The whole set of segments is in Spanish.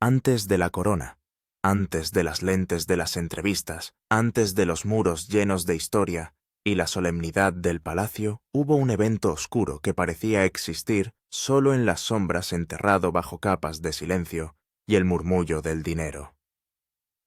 Antes de la corona, antes de las lentes de las entrevistas, antes de los muros llenos de historia y la solemnidad del palacio, hubo un evento oscuro que parecía existir solo en las sombras, enterrado bajo capas de silencio y el murmullo del dinero.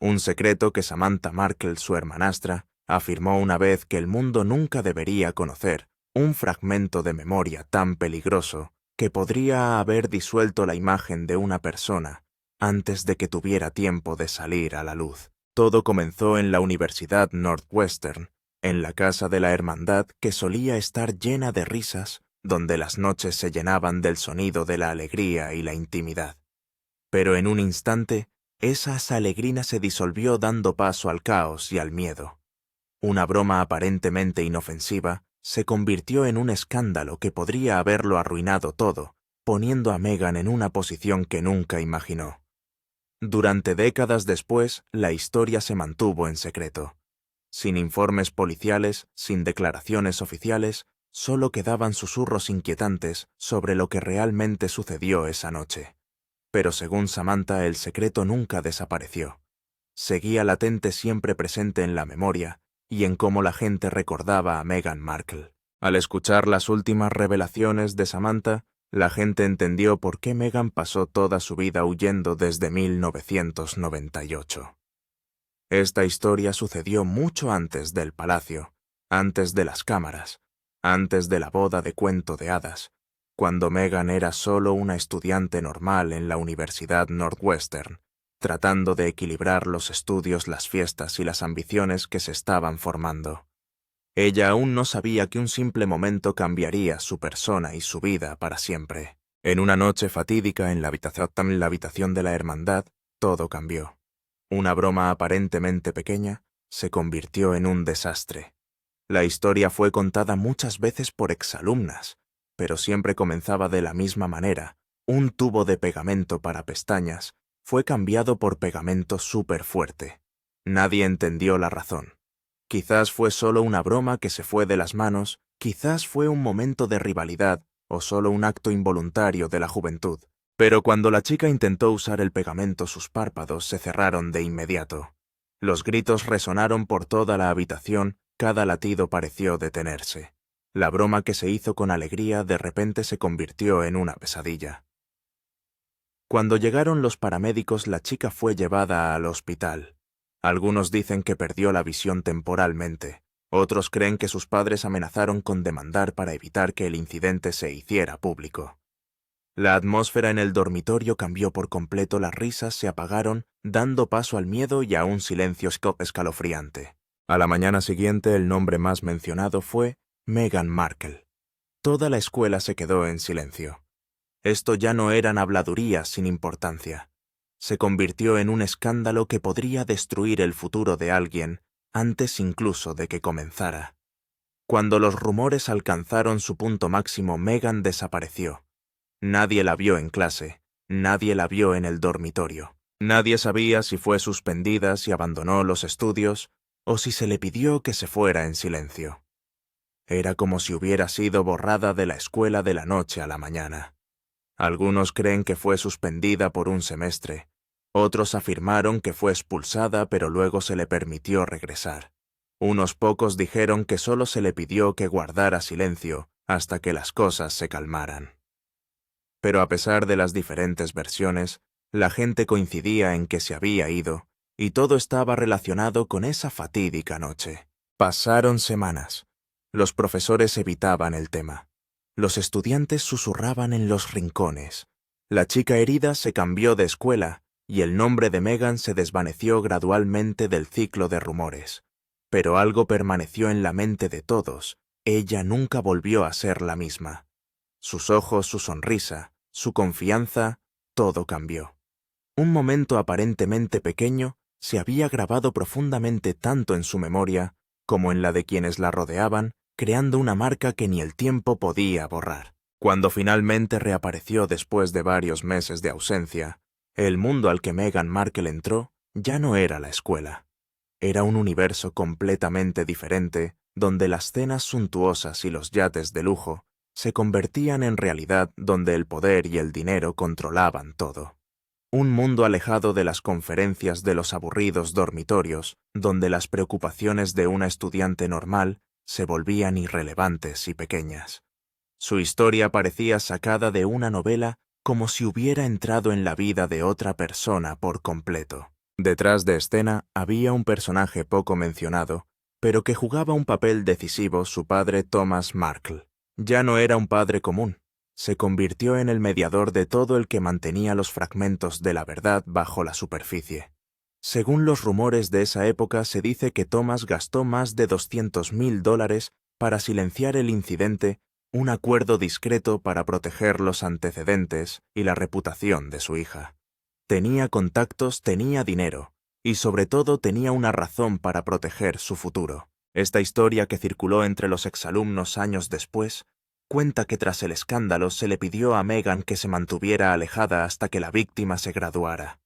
Un secreto que Samantha Markle, su hermanastra, afirmó una vez que el mundo nunca debería conocer, un fragmento de memoria tan peligroso que podría haber disuelto la imagen de una persona antes de que tuviera tiempo de salir a la luz. Todo comenzó en la Universidad Northwestern, en la casa de la hermandad que solía estar llena de risas, donde las noches se llenaban del sonido de la alegría y la intimidad. Pero en un instante, esa salegrina se disolvió dando paso al caos y al miedo. Una broma aparentemente inofensiva se convirtió en un escándalo que podría haberlo arruinado todo, poniendo a Meghan en una posición que nunca imaginó. Durante décadas después, la historia se mantuvo en secreto. Sin informes policiales, sin declaraciones oficiales, solo quedaban susurros inquietantes sobre lo que realmente sucedió esa noche. Pero según Samantha, el secreto nunca desapareció. Seguía latente, siempre presente en la memoria y en cómo la gente recordaba a Meghan Markle. Al escuchar las últimas revelaciones de Samantha, la gente entendió por qué Meghan pasó toda su vida huyendo desde 1998. Esta historia sucedió mucho antes del palacio, antes de las cámaras, antes de la boda de cuento de hadas, cuando Meghan era solo una estudiante normal en la Universidad Northwestern, tratando de equilibrar los estudios, las fiestas y las ambiciones que se estaban formando. Ella aún no sabía que un simple momento cambiaría su persona y su vida para siempre. En una noche fatídica en la habitación de la hermandad, todo cambió. Una broma aparentemente pequeña se convirtió en un desastre. La historia fue contada muchas veces por exalumnas, pero siempre comenzaba de la misma manera. Un tubo de pegamento para pestañas fue cambiado por pegamento súper fuerte. Nadie entendió la razón. Quizás fue solo una broma que se fue de las manos, quizás fue un momento de rivalidad o solo un acto involuntario de la juventud. Pero cuando la chica intentó usar el pegamento, sus párpados se cerraron de inmediato. Los gritos resonaron por toda la habitación, cada latido pareció detenerse. La broma que se hizo con alegría de repente se convirtió en una pesadilla. Cuando llegaron los paramédicos, la chica fue llevada al hospital. Algunos dicen que perdió la visión temporalmente. Otros creen que sus padres amenazaron con demandar para evitar que el incidente se hiciera público. La atmósfera en el dormitorio cambió por completo, las risas se apagaron, dando paso al miedo y a un silencio escalofriante. A la mañana siguiente, el nombre más mencionado fue Meghan Markle. Toda la escuela se quedó en silencio. Esto ya no eran habladurías sin importancia. Se convirtió en un escándalo que podría destruir el futuro de alguien antes incluso de que comenzara. Cuando los rumores alcanzaron su punto máximo, Meghan desapareció. Nadie la vio en clase, nadie la vio en el dormitorio. Nadie sabía si fue suspendida, si abandonó los estudios o si se le pidió que se fuera en silencio. Era como si hubiera sido borrada de la escuela de la noche a la mañana. Algunos creen que fue suspendida por un semestre. Otros afirmaron que fue expulsada, pero luego se le permitió regresar. Unos pocos dijeron que solo se le pidió que guardara silencio hasta que las cosas se calmaran. Pero a pesar de las diferentes versiones, la gente coincidía en que se había ido, y todo estaba relacionado con esa fatídica noche. Pasaron semanas. Los profesores evitaban el tema. Los estudiantes susurraban en los rincones. La chica herida se cambió de escuela, y el nombre de Meghan se desvaneció gradualmente del ciclo de rumores. Pero algo permaneció en la mente de todos. Ella nunca volvió a ser la misma. Sus ojos, su sonrisa, su confianza, todo cambió. Un momento aparentemente pequeño se había grabado profundamente tanto en su memoria como en la de quienes la rodeaban, creando una marca que ni el tiempo podía borrar. Cuando finalmente reapareció después de varios meses de ausencia, el mundo al que Meghan Markle entró ya no era la escuela. Era un universo completamente diferente, donde las cenas suntuosas y los yates de lujo se convertían en realidad, donde el poder y el dinero controlaban todo. Un mundo alejado de las conferencias de los aburridos dormitorios, donde las preocupaciones de una estudiante normal se volvían irrelevantes y pequeñas. Su historia parecía sacada de una novela, como si hubiera entrado en la vida de otra persona por completo. Detrás de escena había un personaje poco mencionado, pero que jugaba un papel decisivo, su padre Thomas Markle. Ya no era un padre común. Se convirtió en el mediador de todo el que mantenía los fragmentos de la verdad bajo la superficie. Según los rumores de esa época, se dice que Thomas gastó más de $200,000 para silenciar el incidente, un acuerdo discreto para proteger los antecedentes y la reputación de su hija. Tenía contactos, tenía dinero, y sobre todo tenía una razón para proteger su futuro. Esta historia, que circuló entre los exalumnos años después, cuenta que tras el escándalo se le pidió a Meghan que se mantuviera alejada hasta que la víctima se graduara.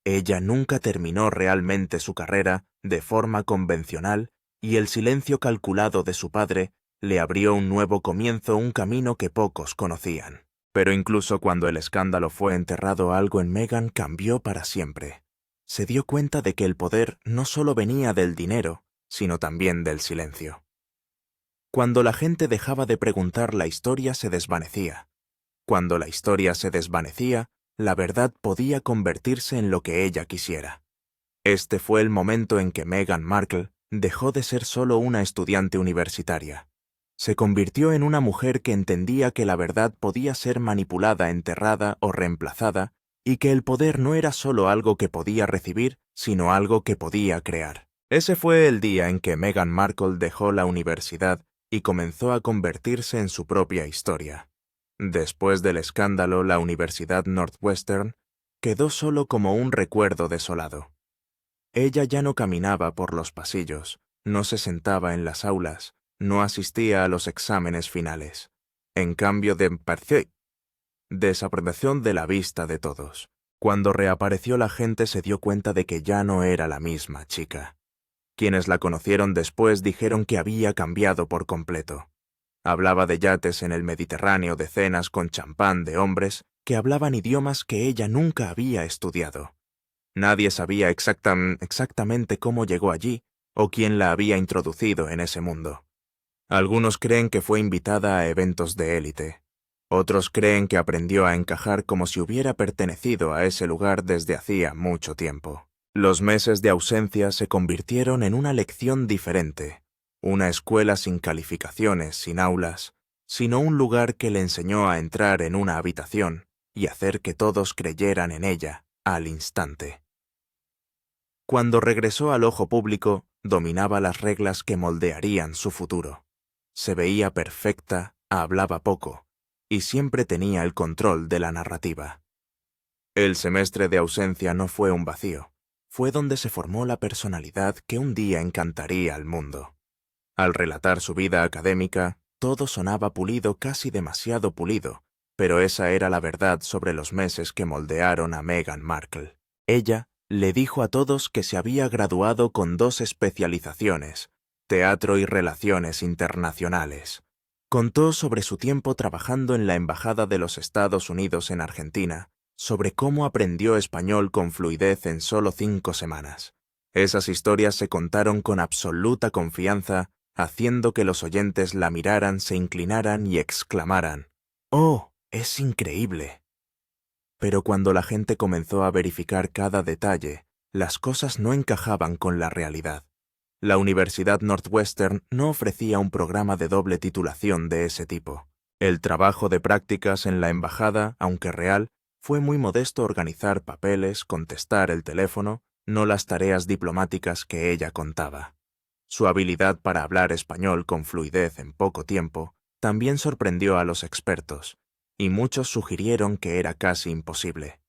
Ella nunca terminó realmente su carrera de forma convencional, y el silencio calculado de su padre le abrió un nuevo comienzo, un camino que pocos conocían. Pero incluso cuando el escándalo fue enterrado, algo en Meghan cambió para siempre. Se dio cuenta de que el poder no solo venía del dinero, sino también del silencio. Cuando la gente dejaba de preguntar, la historia se desvanecía. Cuando la historia se desvanecía, la verdad podía convertirse en lo que ella quisiera. Este fue el momento en que Meghan Markle dejó de ser solo una estudiante universitaria. Se convirtió en una mujer que entendía que la verdad podía ser manipulada, enterrada o reemplazada, y que el poder no era solo algo que podía recibir, sino algo que podía crear. Ese fue el día en que Meghan Markle dejó la universidad y comenzó a convertirse en su propia historia. Después del escándalo, la Universidad Northwestern quedó solo como un recuerdo desolado. Ella ya no caminaba por los pasillos, no se sentaba en las aulas, no asistía a los exámenes finales. En cambio, desapareció de la vista de todos. Cuando reapareció, la gente se dio cuenta de que ya no era la misma chica. Quienes la conocieron después dijeron que había cambiado por completo. Hablaba de yates en el Mediterráneo, de cenas con champán, de hombres que hablaban idiomas que ella nunca había estudiado. Nadie sabía exactamente cómo llegó allí o quién la había introducido en ese mundo. Algunos creen que fue invitada a eventos de élite. Otros creen que aprendió a encajar como si hubiera pertenecido a ese lugar desde hacía mucho tiempo. Los meses de ausencia se convirtieron en una lección diferente, una escuela sin calificaciones, sin aulas, sino un lugar que le enseñó a entrar en una habitación y hacer que todos creyeran en ella al instante. Cuando regresó al ojo público, dominaba las reglas que moldearían su futuro. Se veía perfecta, hablaba poco, y siempre tenía el control de la narrativa. El semestre de ausencia no fue un vacío, fue donde se formó la personalidad que un día encantaría al mundo. Al relatar su vida académica, todo sonaba pulido, casi demasiado pulido, pero esa era la verdad sobre los meses que moldearon a Meghan Markle. Ella le dijo a todos que se había graduado con 2 especializaciones, teatro y relaciones internacionales. Contó sobre su tiempo trabajando en la Embajada de los Estados Unidos en Argentina, sobre cómo aprendió español con fluidez en solo 5 semanas. Esas historias se contaron con absoluta confianza, haciendo que los oyentes la miraran, se inclinaran y exclamaran: «¡Oh, es increíble!». Pero cuando la gente comenzó a verificar cada detalle, las cosas no encajaban con la realidad. La Universidad Northwestern no ofrecía un programa de doble titulación de ese tipo. El trabajo de prácticas en la embajada, aunque real, fue muy modesto: organizar papeles, contestar el teléfono, no las tareas diplomáticas que ella contaba. Su habilidad para hablar español con fluidez en poco tiempo también sorprendió a los expertos, y muchos sugirieron que era casi imposible.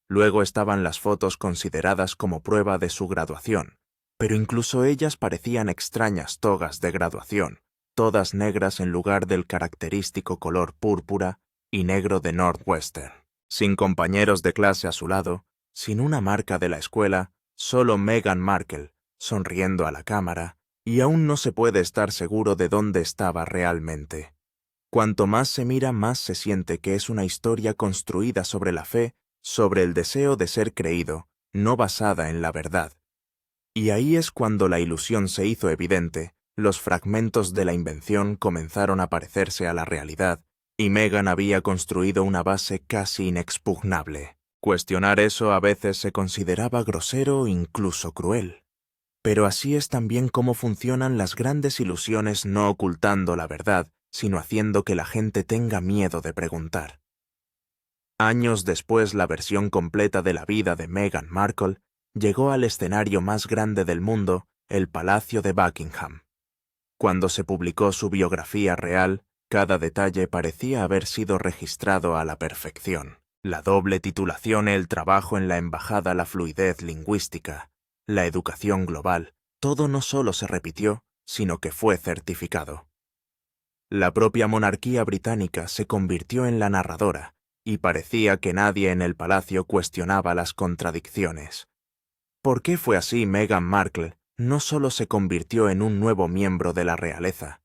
Luego estaban las fotos consideradas como prueba de su graduación, pero incluso ellas parecían extrañas togas de graduación, todas negras en lugar del característico color púrpura y negro de Northwestern. Sin compañeros de clase a su lado, sin una marca de la escuela, solo Meghan Markle, sonriendo a la cámara, y aún no se puede estar seguro de dónde estaba realmente. Cuanto más se mira, más se siente que es una historia construida sobre la fe, sobre el deseo de ser creído, no basada en la verdad. Y ahí es cuando la ilusión se hizo evidente, los fragmentos de la invención comenzaron a parecerse a la realidad, y Megan había construido una base casi inexpugnable. Cuestionar eso a veces se consideraba grosero o incluso cruel. Pero así es también cómo funcionan las grandes ilusiones, no ocultando la verdad, sino haciendo que la gente tenga miedo de preguntar. Años después, la versión completa de la vida de Meghan Markle llegó al escenario más grande del mundo, el Palacio de Buckingham. Cuando se publicó su biografía real, cada detalle parecía haber sido registrado a la perfección. La doble titulación, el trabajo en la embajada, la fluidez lingüística, la educación global, todo no solo se repitió, sino que fue certificado. La propia monarquía británica se convirtió en la narradora, y parecía que nadie en el palacio cuestionaba las contradicciones. ¿Por qué fue así? Meghan Markle no solo se convirtió en un nuevo miembro de la realeza,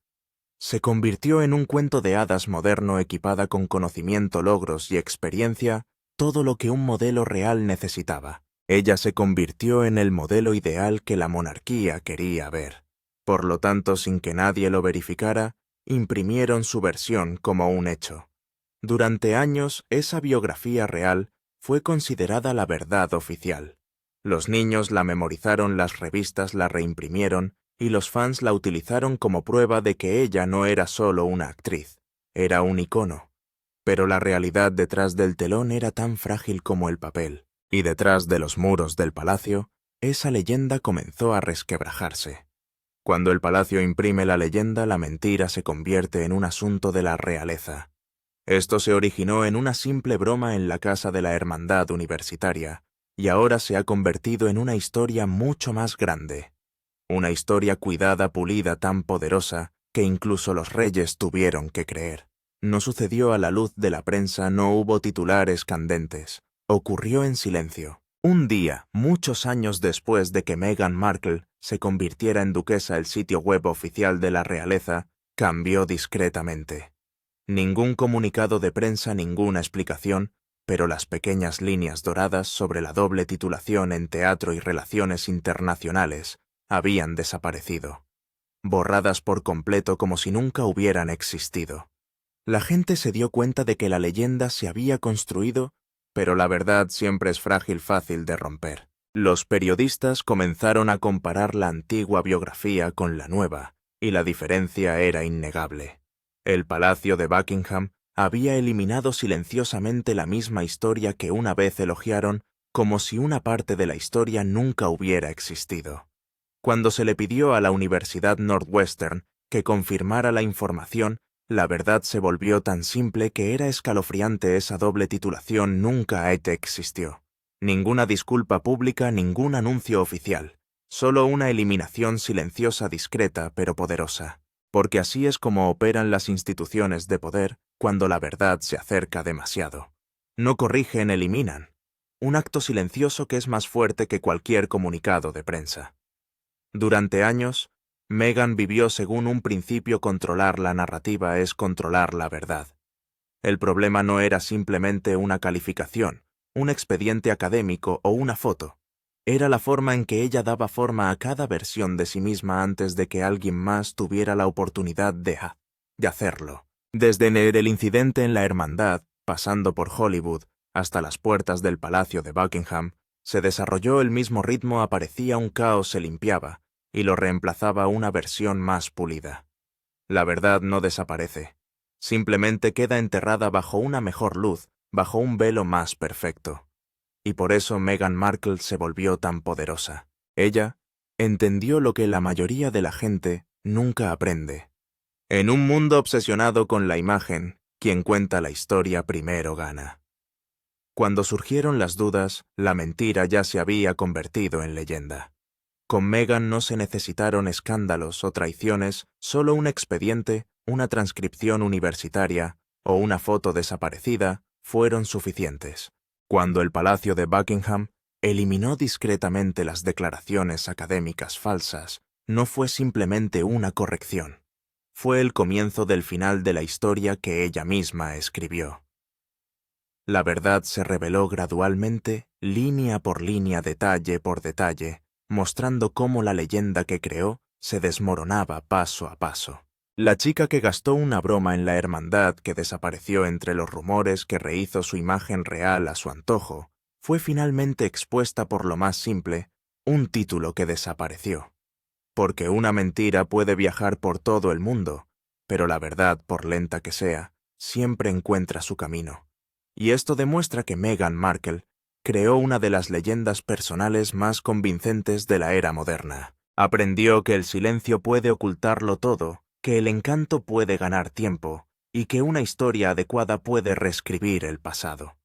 se convirtió en un cuento de hadas moderno equipada con conocimiento, logros y experiencia, todo lo que un modelo real necesitaba. Ella se convirtió en el modelo ideal que la monarquía quería ver. Por lo tanto, sin que nadie lo verificara, imprimieron su versión como un hecho. Durante años, esa biografía real fue considerada la verdad oficial. Los niños la memorizaron, las revistas la reimprimieron, y los fans la utilizaron como prueba de que ella no era solo una actriz, era un icono. Pero la realidad detrás del telón era tan frágil como el papel, y detrás de los muros del palacio, esa leyenda comenzó a resquebrajarse. Cuando el palacio imprime la leyenda, la mentira se convierte en un asunto de la realeza. Esto se originó en una simple broma en la casa de la Hermandad Universitaria, y ahora se ha convertido en una historia mucho más grande. Una historia cuidada, pulida, tan poderosa, que incluso los reyes tuvieron que creer. No sucedió a la luz de la prensa, no hubo titulares candentes. Ocurrió en silencio. Un día, muchos años después de que Meghan Markle se convirtiera en duquesa, el sitio web oficial de la realeza cambió discretamente. Ningún comunicado de prensa, ninguna explicación, pero las pequeñas líneas doradas sobre la doble titulación en teatro y relaciones internacionales habían desaparecido, borradas por completo como si nunca hubieran existido. La gente se dio cuenta de que la leyenda se había construido, pero la verdad siempre es frágil, fácil de romper. Los periodistas comenzaron a comparar la antigua biografía con la nueva, y la diferencia era innegable. El Palacio de Buckingham había eliminado silenciosamente la misma historia que una vez elogiaron, como si una parte de la historia nunca hubiera existido. Cuando se le pidió a la Universidad Northwestern que confirmara la información, la verdad se volvió tan simple que era escalofriante. Esa doble titulación nunca existió. Ninguna disculpa pública, ningún anuncio oficial. Solo una eliminación silenciosa, discreta, pero poderosa. Porque así es como operan las instituciones de poder cuando la verdad se acerca demasiado. No corrigen, eliminan. Un acto silencioso que es más fuerte que cualquier comunicado de prensa. Durante años, Meghan vivió según un principio: controlar la narrativa es controlar la verdad. El problema no era simplemente una calificación, un expediente académico o una foto. Era la forma en que ella daba forma a cada versión de sí misma antes de que alguien más tuviera la oportunidad de hacerlo. Desde el incidente en la Hermandad, pasando por Hollywood, hasta las puertas del Palacio de Buckingham, se desarrolló el mismo ritmo. Aparecía un caos, se limpiaba, y lo reemplazaba una versión más pulida. La verdad no desaparece. Simplemente queda enterrada bajo una mejor luz, bajo un velo más perfecto. Y por eso Meghan Markle se volvió tan poderosa. Ella entendió lo que la mayoría de la gente nunca aprende. En un mundo obsesionado con la imagen, quien cuenta la historia primero gana. Cuando surgieron las dudas, la mentira ya se había convertido en leyenda. Con Meghan no se necesitaron escándalos o traiciones, solo un expediente, una transcripción universitaria o una foto desaparecida fueron suficientes. Cuando el Palacio de Buckingham eliminó discretamente las declaraciones académicas falsas, no fue simplemente una corrección. Fue el comienzo del final de la historia que ella misma escribió. La verdad se reveló gradualmente, línea por línea, detalle por detalle, mostrando cómo la leyenda que creó se desmoronaba paso a paso. La chica que gastó una broma en la hermandad, que desapareció entre los rumores, que rehizo su imagen real a su antojo, fue finalmente expuesta por lo más simple, un título que desapareció. Porque una mentira puede viajar por todo el mundo, pero la verdad, por lenta que sea, siempre encuentra su camino. Y esto demuestra que Meghan Markle creó una de las leyendas personales más convincentes de la era moderna. Aprendió que el silencio puede ocultarlo todo, que el encanto puede ganar tiempo, y que una historia adecuada puede reescribir el pasado.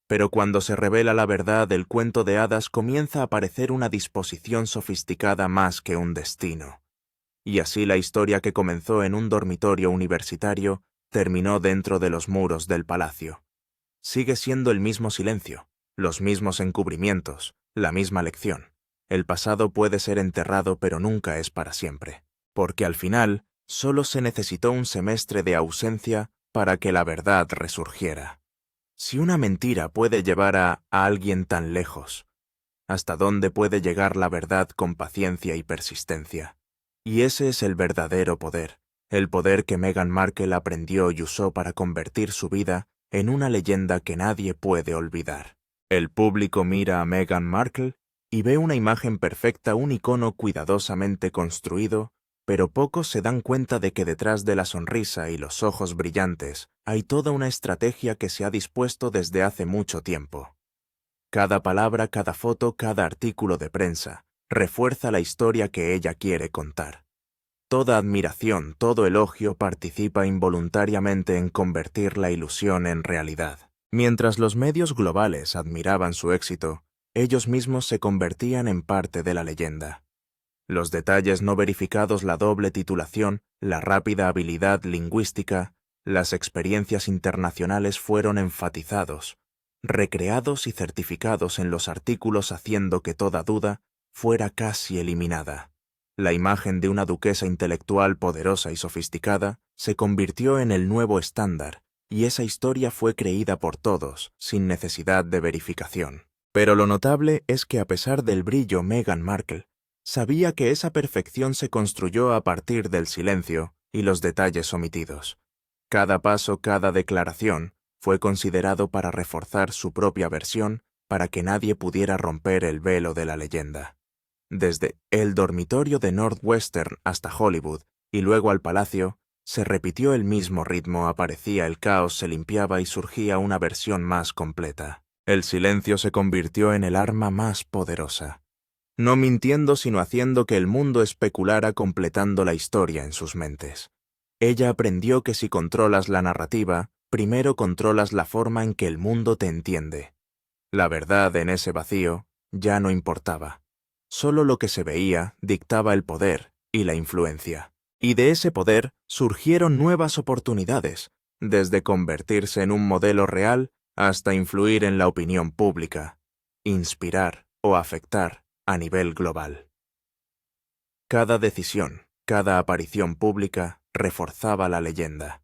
Pero cuando se revela la verdad, el cuento de hadas comienza a parecer una disposición sofisticada más que un destino. Y así la historia que comenzó en un dormitorio universitario terminó dentro de los muros del palacio. Sigue siendo el mismo silencio, los mismos encubrimientos, la misma lección. El pasado puede ser enterrado, pero nunca es para siempre. Porque al final, solo se necesitó un semestre de ausencia para que la verdad resurgiera. Si una mentira puede llevar a alguien tan lejos, ¿hasta dónde puede llegar la verdad con paciencia y persistencia? Y ese es el verdadero poder, el poder que Meghan Markle aprendió y usó para convertir su vida en una leyenda que nadie puede olvidar. El público mira a Meghan Markle y ve una imagen perfecta, un icono cuidadosamente construido, pero pocos se dan cuenta de que detrás de la sonrisa y los ojos brillantes hay toda una estrategia que se ha dispuesto desde hace mucho tiempo. Cada palabra, cada foto, cada artículo de prensa refuerza la historia que ella quiere contar. Toda admiración, todo elogio participa involuntariamente en convertir la ilusión en realidad. Mientras los medios globales admiraban su éxito, ellos mismos se convertían en parte de la leyenda. Los detalles no verificados, la doble titulación, la rápida habilidad lingüística, las experiencias internacionales fueron enfatizados, recreados y certificados en los artículos, haciendo que toda duda fuera casi eliminada. La imagen de una duquesa intelectual poderosa y sofisticada se convirtió en el nuevo estándar, y esa historia fue creída por todos, sin necesidad de verificación. Pero lo notable es que a pesar del brillo, Meghan Markle sabía que esa perfección se construyó a partir del silencio y los detalles omitidos. Cada paso, cada declaración, fue considerado para reforzar su propia versión, para que nadie pudiera romper el velo de la leyenda. Desde el dormitorio de Northwestern hasta Hollywood y luego al palacio, se repitió el mismo ritmo, aparecía el caos, se limpiaba y surgía una versión más completa. El silencio se convirtió en el arma más poderosa. No mintiendo, sino haciendo que el mundo especulara, completando la historia en sus mentes. Ella aprendió que si controlas la narrativa, primero controlas la forma en que el mundo te entiende. La verdad en ese vacío ya no importaba. Solo lo que se veía dictaba el poder y la influencia. Y de ese poder surgieron nuevas oportunidades, desde convertirse en un modelo real hasta influir en la opinión pública, inspirar o afectar a nivel global. Cada decisión, cada aparición pública reforzaba la leyenda.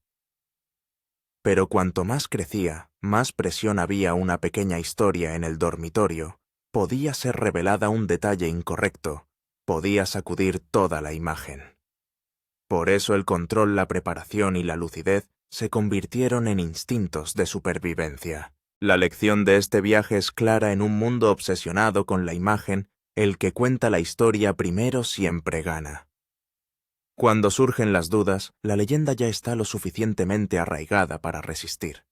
Pero cuanto más crecía, más presión había. Una pequeña historia en el dormitorio podía ser revelada, un detalle incorrecto podía sacudir toda la imagen. Por eso el control, la preparación y la lucidez se convirtieron en instintos de supervivencia. La lección de este viaje es clara: en un mundo obsesionado con la imagen, el que cuenta la historia primero siempre gana. Cuando surgen las dudas, la leyenda ya está lo suficientemente arraigada para resistir.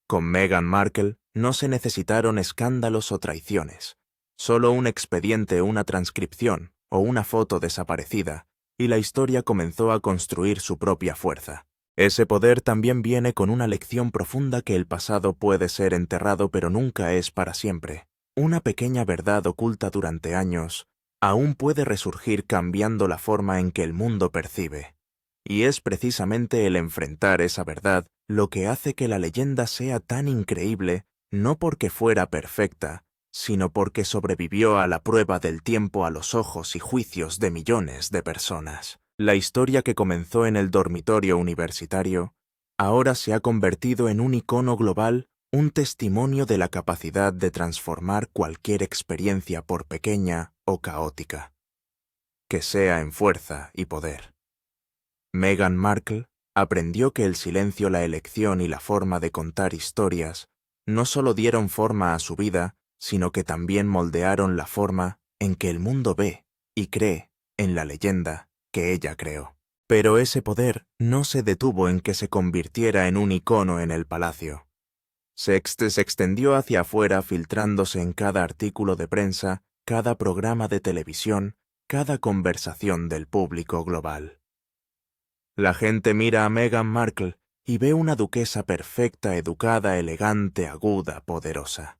Con Meghan Markle no se necesitaron escándalos o traiciones, solo un expediente, una transcripción o una foto desaparecida, y la historia comenzó a construir su propia fuerza. Ese poder también viene con una lección profunda: que el pasado puede ser enterrado, pero nunca es para siempre. Una pequeña verdad oculta durante años aún puede resurgir, cambiando la forma en que el mundo percibe. Y es precisamente el enfrentar esa verdad lo que hace que la leyenda sea tan increíble, no porque fuera perfecta, sino porque sobrevivió a la prueba del tiempo, a los ojos y juicios de millones de personas. La historia que comenzó en el dormitorio universitario ahora se ha convertido en un icono global, un testimonio de la capacidad de transformar cualquier experiencia por pequeña o caótica, que sea en fuerza y poder. Meghan Markle aprendió que el silencio, la elección y la forma de contar historias no solo dieron forma a su vida, sino que también moldearon la forma en que el mundo ve y cree en la leyenda que ella creó. Pero ese poder no se detuvo en que se convirtiera en un icono en el palacio. Se extendió hacia afuera, filtrándose en cada artículo de prensa, cada programa de televisión, cada conversación del público global. La gente mira a Meghan Markle y ve una duquesa perfecta, educada, elegante, aguda, poderosa.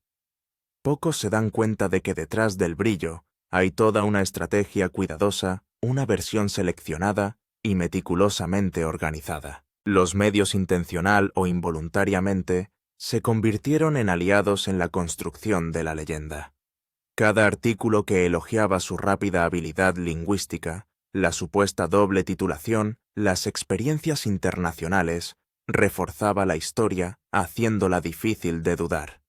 Pocos se dan cuenta de que detrás del brillo hay toda una estrategia cuidadosa, una versión seleccionada y meticulosamente organizada. Los medios, intencional o involuntariamente, se convirtieron en aliados en la construcción de la leyenda. Cada artículo que elogiaba su rápida habilidad lingüística, la supuesta doble titulación, las experiencias internacionales, reforzaba la historia, haciéndola difícil de dudar.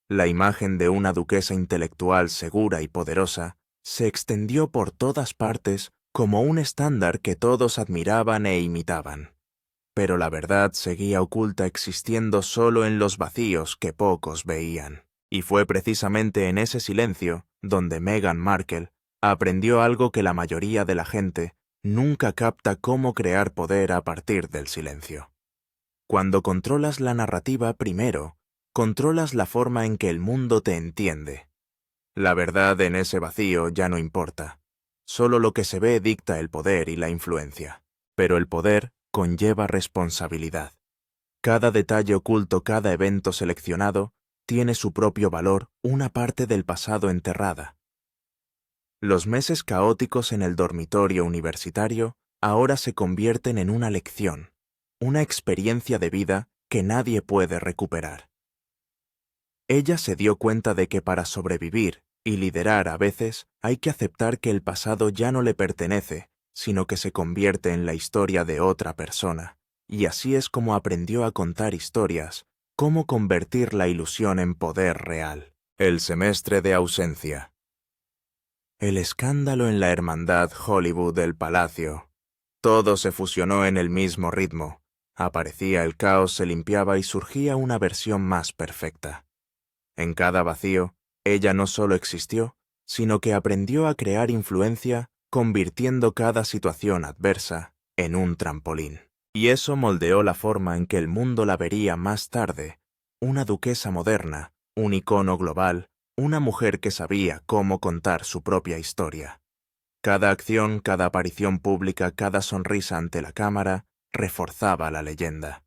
La imagen de una duquesa intelectual segura y poderosa se extendió por todas partes como un estándar que todos admiraban e imitaban. Pero la verdad seguía oculta, existiendo solo en los vacíos que pocos veían. Y fue precisamente en ese silencio donde Meghan Markle aprendió algo que la mayoría de la gente nunca capta: cómo crear poder a partir del silencio. Cuando controlas la narrativa primero, controlas la forma en que el mundo te entiende. La verdad en ese vacío ya no importa. Solo lo que se ve dicta el poder y la influencia. Pero el poder conlleva responsabilidad. Cada detalle oculto, cada evento seleccionado, tiene su propio valor, una parte del pasado enterrada. Los meses caóticos en el dormitorio universitario ahora se convierten en una lección, una experiencia de vida que nadie puede recuperar. Ella se dio cuenta de que para sobrevivir y liderar a veces hay que aceptar que el pasado ya no le pertenece, sino que se convierte en la historia de otra persona. Y así es como aprendió a contar historias, cómo convertir la ilusión en poder real. El semestre de ausencia. El escándalo en la hermandad Hollywood del palacio. Todo se fusionó en el mismo ritmo. Aparecía el caos, se limpiaba y surgía una versión más perfecta. En cada vacío, ella no solo existió, sino que aprendió a crear influencia, convirtiendo cada situación adversa en un trampolín. Y eso moldeó la forma en que el mundo la vería más tarde: una duquesa moderna, un icono global, una mujer que sabía cómo contar su propia historia. Cada acción, cada aparición pública, cada sonrisa ante la cámara reforzaba la leyenda.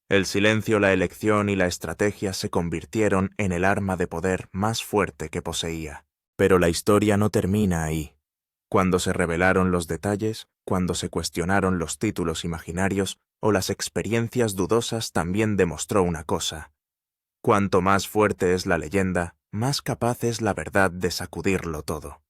El silencio, la elección y la estrategia se convirtieron en el arma de poder más fuerte que poseía. Pero la historia no termina ahí. Cuando se revelaron los detalles, cuando se cuestionaron los títulos imaginarios o las experiencias dudosas, también demostró una cosa: cuanto más fuerte es la leyenda, más capaz es la verdad de sacudirlo todo.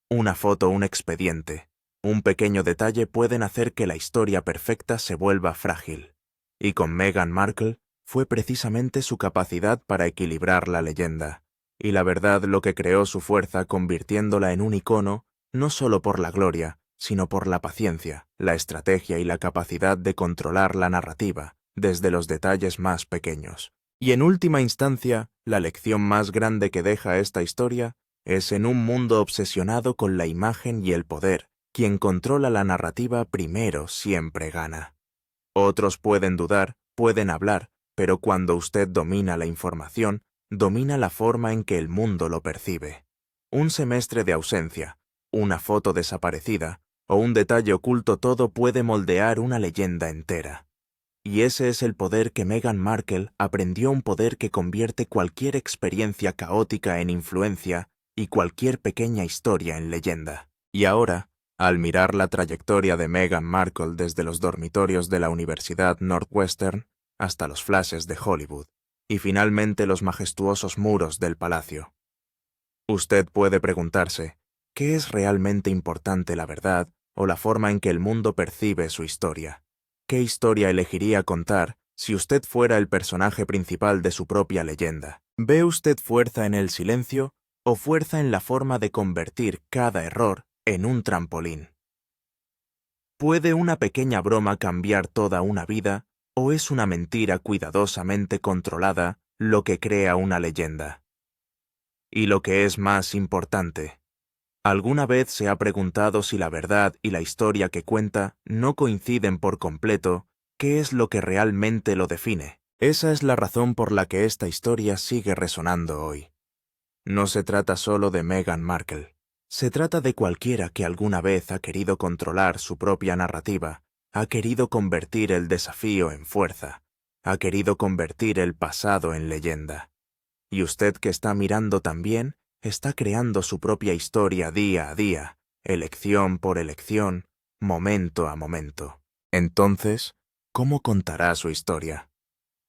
Una foto, un expediente, un pequeño detalle pueden hacer que la historia perfecta se vuelva frágil. Y con Meghan Markle fue precisamente su capacidad para equilibrar la leyenda y la verdad lo que creó su fuerza, convirtiéndola en un icono, no solo por la gloria, sino por la paciencia, la estrategia y la capacidad de controlar la narrativa desde los detalles más pequeños. Y en última instancia, la lección más grande que deja esta historia es: en un mundo obsesionado con la imagen y el poder, quien controla la narrativa primero siempre gana. Otros pueden dudar, pueden hablar, pero cuando usted domina la información, domina la forma en que el mundo lo percibe. Un semestre de ausencia, una foto desaparecida o un detalle oculto, todo puede moldear una leyenda entera. Y ese es el poder que Meghan Markle aprendió, un poder que convierte cualquier experiencia caótica en influencia y cualquier pequeña historia en leyenda. Y ahora, al mirar la trayectoria de Meghan Markle desde los dormitorios de la Universidad Northwestern hasta los flashes de Hollywood y finalmente los majestuosos muros del palacio, usted puede preguntarse: ¿qué es realmente importante, la verdad o la forma en que el mundo percibe su historia? ¿Qué historia elegiría contar Si usted fuera el personaje principal de su propia leyenda, ¿ve usted fuerza en el silencio o fuerza en la forma de convertir cada error en un trampolín? ¿Puede una pequeña broma cambiar toda una vida o es una mentira cuidadosamente controlada lo que crea una leyenda? Y lo que es más importante, ¿alguna vez se ha preguntado si la verdad y la historia que cuenta no coinciden por completo? ¿Qué es lo que realmente lo define? Esa es la razón por la que esta historia sigue resonando hoy. No se trata solo de Meghan Markle. Se trata de cualquiera que alguna vez ha querido controlar su propia narrativa, ha querido convertir el desafío en fuerza, ha querido convertir el pasado en leyenda. Y usted que está mirando también, está creando su propia historia día a día, elección por elección, momento a momento. Entonces, ¿cómo contará su historia?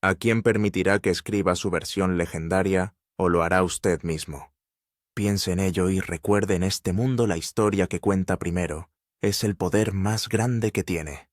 ¿A quién permitirá que escriba su versión legendaria o lo hará usted mismo? Piense en ello y recuerde en este mundo la historia que cuenta primero. Es el poder más grande que tiene.